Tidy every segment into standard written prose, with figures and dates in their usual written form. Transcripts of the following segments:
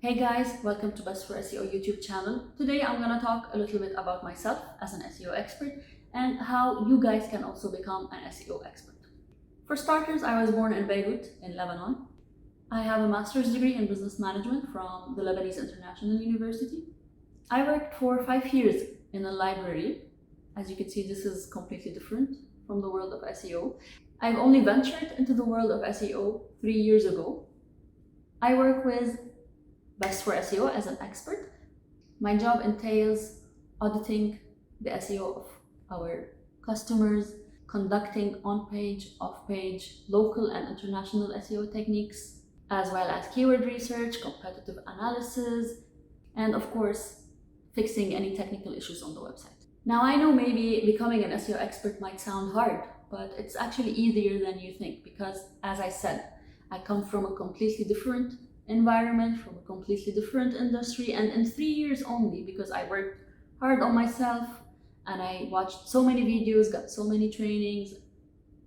Hey guys, welcome to Best for SEO YouTube channel. Today I'm gonna talk a little bit about myself as an SEO expert and how you guys can also become an SEO expert. For starters, I was born in Beirut in Lebanon. I have a master's degree in business management from the Lebanese International University. I worked for 5 years in a library. As you can see, this is completely different from the world of SEO. I've only ventured into the world of SEO 3 years ago. I work with Best for SEO as an expert. My job entails auditing the SEO of our customers, conducting on-page, off-page, local and international SEO techniques, as well as keyword research, competitive analysis, and of course, fixing any technical issues on the website. Now, I know maybe becoming an SEO expert might sound hard, but it's actually easier than you think because, as I said, I come from a completely different environment, from a completely different industry, and in 3 years only, because I worked hard on myself and I watched so many videos, got so many trainings,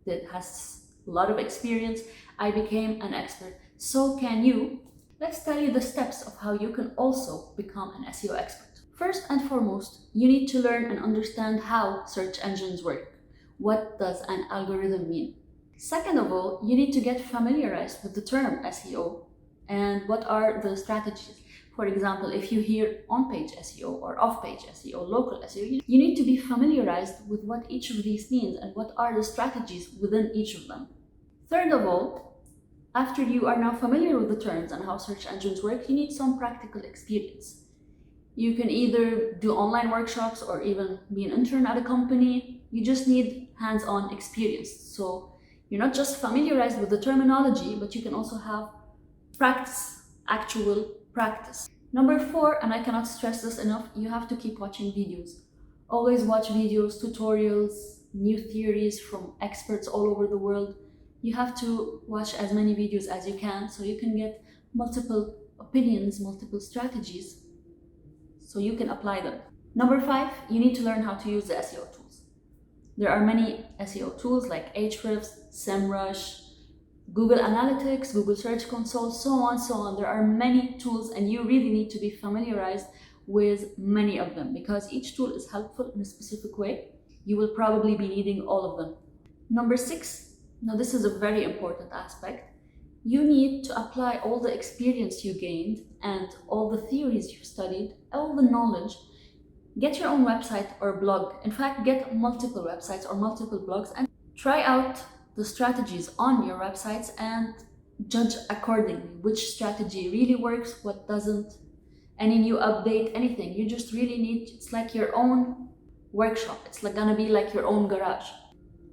that has a lot of experience, I became an expert. So can you. Let's tell you the steps of how you can also become an SEO expert. First and foremost, you need to learn and understand how search engines work. What does an algorithm mean? Second of all, you need to get familiarized with the term SEO and what are the strategies. For example, if you hear on-page SEO or off-page SEO, local SEO, you need to be familiarized with what each of these means and what are the strategies within each of them. Third of all, after you are now familiar with the terms and how search engines work, you need some practical experience. You can either do online workshops or even be an intern at a company. You just need hands-on experience. So you're not just familiarized with the terminology, but you can also have practice, actual practice. Number 4, and I cannot stress this enough, you have to keep watching videos. Always watch videos, tutorials, new theories from experts all over the world. You have to watch as many videos as you can so you can get multiple opinions, multiple strategies, so you can apply them. Number 5, you need to learn how to use the SEO tools. There are many SEO tools like Ahrefs, SEMrush, Google Analytics, Google Search Console, so on. There are many tools and you really need to be familiarized with many of them because each tool is helpful in a specific way. You will probably be needing all of them. Number 6, now this is a very important aspect. You need to apply all the experience you gained and all the theories you studied, all the knowledge. Get your own website or blog. In fact, get multiple websites or multiple blogs and try out the strategies on your websites and judge accordingly which strategy really works, what doesn't, any new update, anything. You just really need, it's like your own workshop. It's like gonna be like your own garage.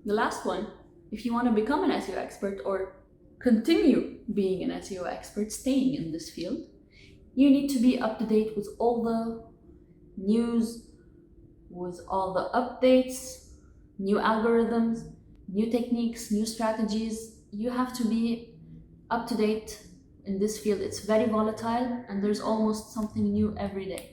The last one, if you want to become an SEO expert or continue being an SEO expert, staying in this field, you need to be up to date with all the news, with all the updates, new algorithms, new techniques, new strategies. You have to be up to date in this field. It's very volatile and there's almost something new every day.